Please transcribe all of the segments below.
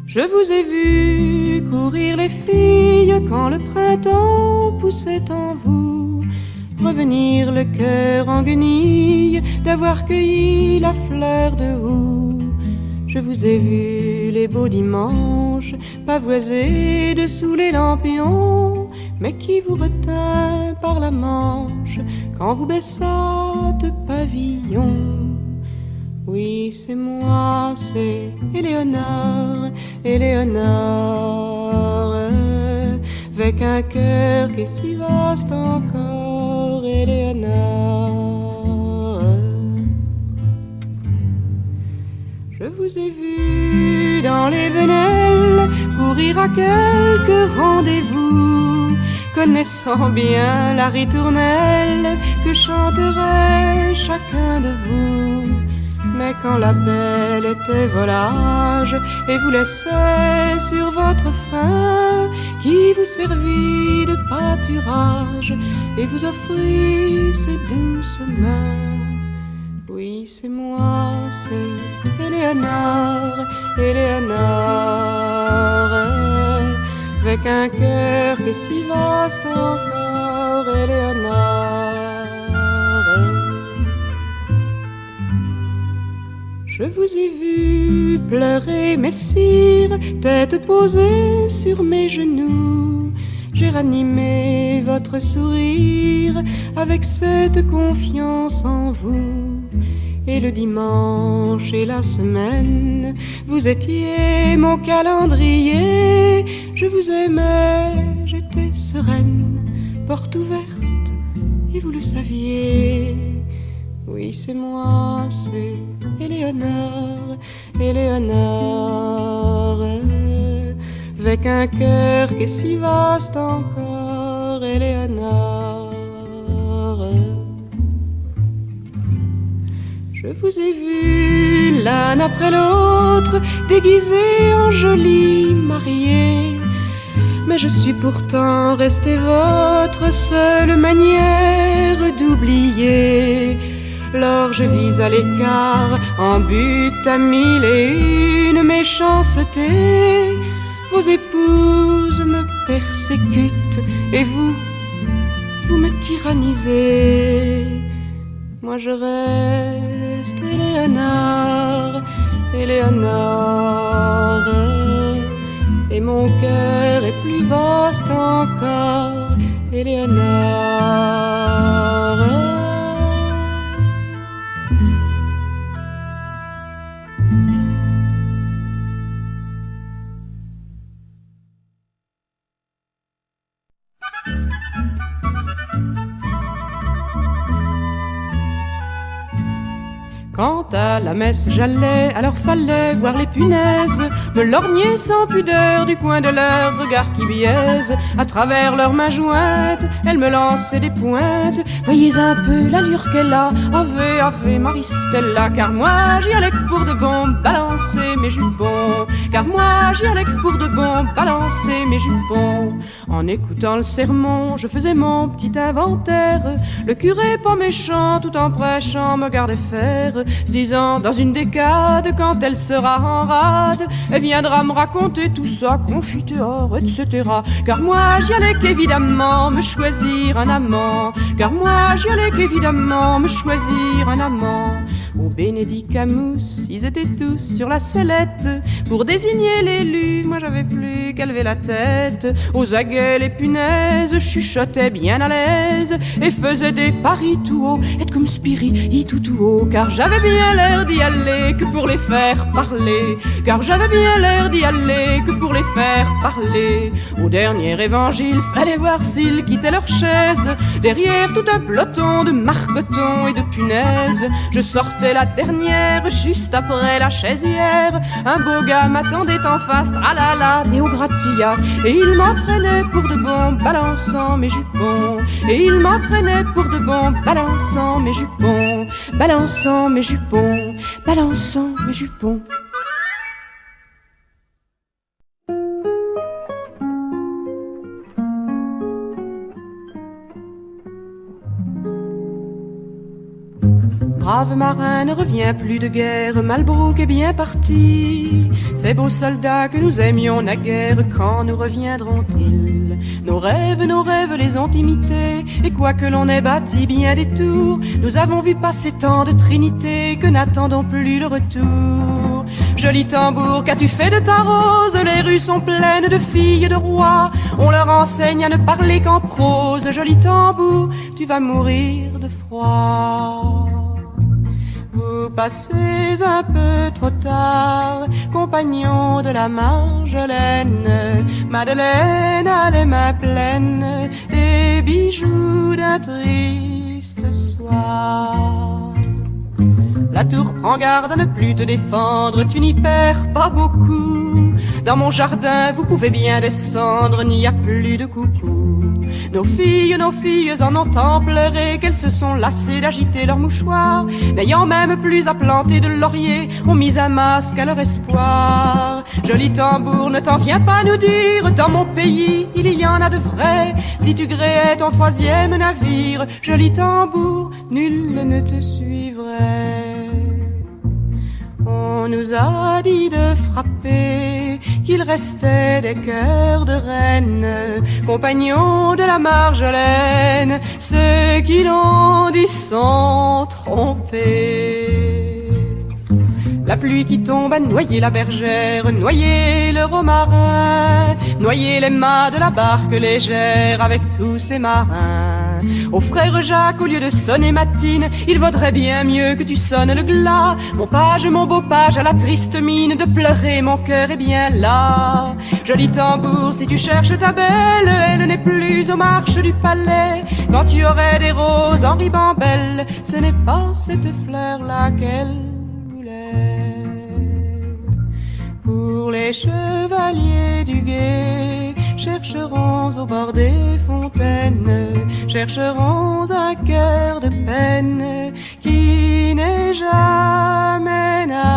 Je vous ai vu courir les filles quand le printemps poussait en vous, revenir le cœur en guenille d'avoir cueilli la fleur de houx. Je vous ai vu les beaux dimanches pavoiser dessous les lampions, mais qui vous retint par la manche quand vous baissâtes pavillon. Oui, c'est moi, c'est Éléonore, Éléonore, avec un cœur qui est si vaste encore, Éléonore. Je vous ai vu dans les venelles courir à quelques rendez-vous, connaissant bien la ritournelle que chanterait chacun de vous. Mais quand la belle était volage et vous laissait sur votre faim, qui vous servit de pâturage et vous offrit ses douces mains. Oui, c'est moi, c'est Éléonore, Éléonore, avec un cœur qui est si vaste encore, Éléonore. Je vous ai vu pleurer, messire, tête posée sur mes genoux. J'ai ranimé votre sourire avec cette confiance en vous. Et le dimanche et la semaine, vous étiez mon calendrier. Je vous aimais, j'étais sereine, porte ouverte, et vous le saviez. Oui, c'est moi, c'est Éléonore, Éléonore, avec un cœur qui est si vaste encore, Éléonore. Je vous ai vu l'un après l'autre, déguisés en jolis mariés, mais je suis pourtant restée votre seule manière d'oublier. Lors je vis à l'écart, en but à mille et une méchancetés. Vos épouses me persécutent et vous me tyrannisez. Moi je reste Éléonore, Éléonore, et mon cœur est plus vaste encore, Éléonore. Quand à la messe j'allais, alors fallait voir les punaises me lorgner sans pudeur du coin de leurs regards qui biaisent. À travers leurs mains jointes, elles me lançaient des pointes. Voyez un peu l'allure qu'elle a, ave, ave Maristella. Car moi j'y allais que pour de bon balancer mes jupons. Car moi j'y allais que pour de bon balancer mes jupons. En écoutant le sermon, je faisais mon petit inventaire. Le curé pas méchant, tout en prêchant me gardait faire, se disant dans une décade, quand elle sera en rade, elle viendra me raconter tout ça, confiture, etc. Car moi j'y allais qu'évidemment me choisir un amant. Car moi j'y allais qu'évidemment me choisir un amant. Au Bénédicamus, ils étaient tous sur la sellette pour désigner l'élu. Moi j'avais plus qu'à lever la tête. Aux aguets les punaises chuchotaient bien à l'aise et faisaient des paris tout haut, être comme Spiri, tout haut. Car j'avais bien l'air d'y aller que pour les faire parler. Car j'avais bien l'air d'y aller que pour les faire parler. Au dernier évangile, fallait voir s'ils quittaient leur chaise derrière tout un peloton de margotons et de punaises. Je sortais la dernière juste après la chaisière. Un beau gars m'attendait en face, tralala, Deo gratias. Et il m'entraînait pour de bon, balançant mes jupons. Et il m'entraînait pour de bon, balançant mes jupons. Balançant mes jupons, balançant mes jupons. Brave marin, ne reviens plus de guerre, Malbrook est bien parti. Ces beaux soldats que nous aimions naguère, quand nous reviendront-ils? Nos rêves les ont imités, et quoique l'on ait bâti bien des tours, nous avons vu passer tant de trinités que n'attendons plus le retour. Joli tambour, qu'as-tu fait de ta rose? Les rues sont pleines de filles de rois, on leur enseigne à ne parler qu'en prose. Joli tambour, tu vas mourir de froid. Vous passez un peu trop tard, compagnons de la Marjolaine. Madeleine a les mains pleines des bijoux d'un triste soir. La tour prend garde à ne plus te défendre, tu n'y perds pas beaucoup. Dans mon jardin, vous pouvez bien descendre, n'y a plus de coucou. Nos filles en ont tant pleuré qu'elles se sont lassées d'agiter leurs mouchoirs. N'ayant même plus à planter de laurier, ont mis un masque à leur espoir. Joli tambour, ne t'en viens pas nous dire, dans mon pays, il y en a de vrais. Si tu gréais ton troisième navire, joli tambour, nul ne te suivrait. On nous a dit de frapper, qu'il restait des cœurs de reine, compagnons de la Marjolaine. Ceux qui l'ont dit sont trompés. La pluie qui tombe a noyé la bergère, noyé le romarin, noyé les mâts de la barque légère avec tous ses marins. Ô frère Jacques, au lieu de sonner matine, il vaudrait bien mieux que tu sonnes le glas. Mon page, mon beau page, à la triste mine de pleurer, mon cœur est bien là. Joli tambour, si tu cherches ta belle, elle n'est plus aux marches du palais. Quand tu aurais des roses en ribambelle, ce n'est pas cette fleur-là qu'elle voulait. Pour les chevaliers du guet, chercherons au bord des fontaines, chercherons un cœur de peine qui n'est jamais navigué.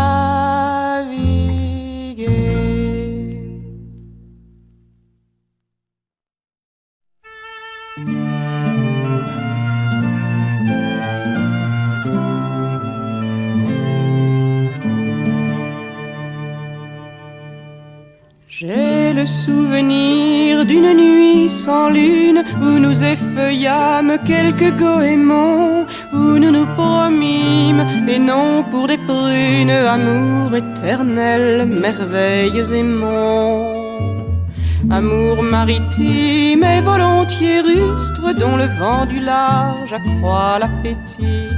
J'ai le souvenir d'une nuit sans lune où nous effeuillâmes quelques goémons, où nous nous promîmes, et non pour des prunes, amour éternel, merveilles aimons. Amour maritime et volontiers rustre, dont le vent du large accroît l'appétit.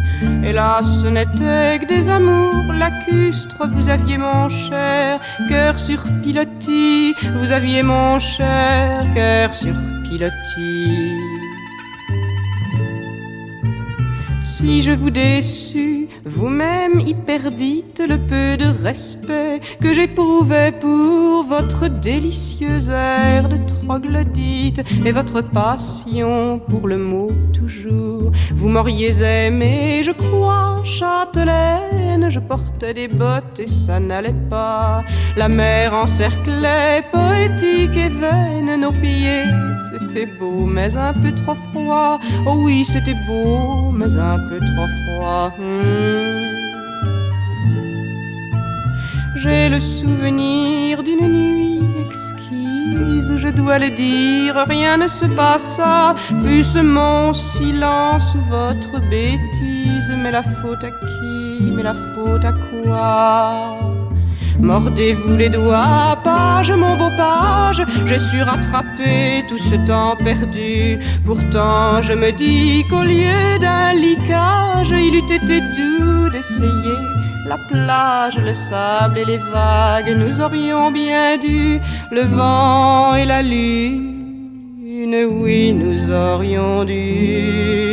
Hélas, ce n'était que des amours lacustres. Vous aviez, mon cher, cœur sur pilotis. Vous aviez, mon cher, cœur sur pilotis. Si je vous déçus, vous-même y perdîtes le peu de respect que j'éprouvais pour votre délicieux air de troglodyte et votre passion pour le mot toujours. Vous m'auriez aimé, je crois, châtelaine, je portais des bottes et ça n'allait pas. La mer encerclait, poétique et vaine, nos pieds, c'était beau mais un peu trop froid. Oh oui, c'était beau mais un peu trop froid. J'ai le souvenir d'une nuit exquise, je dois le dire, rien ne se passa, fût-ce mon silence ou votre bêtise. Mais la faute à qui? Mais la faute à quoi? Mordez-vous les doigts, page, mon beau page, j'ai su rattraper tout ce temps perdu. Pourtant je me dis qu'au lieu d'un licage, il eût été doux d'essayer la plage, le sable et les vagues. Nous aurions bien dû, le vent et la lune, oui, nous aurions dû.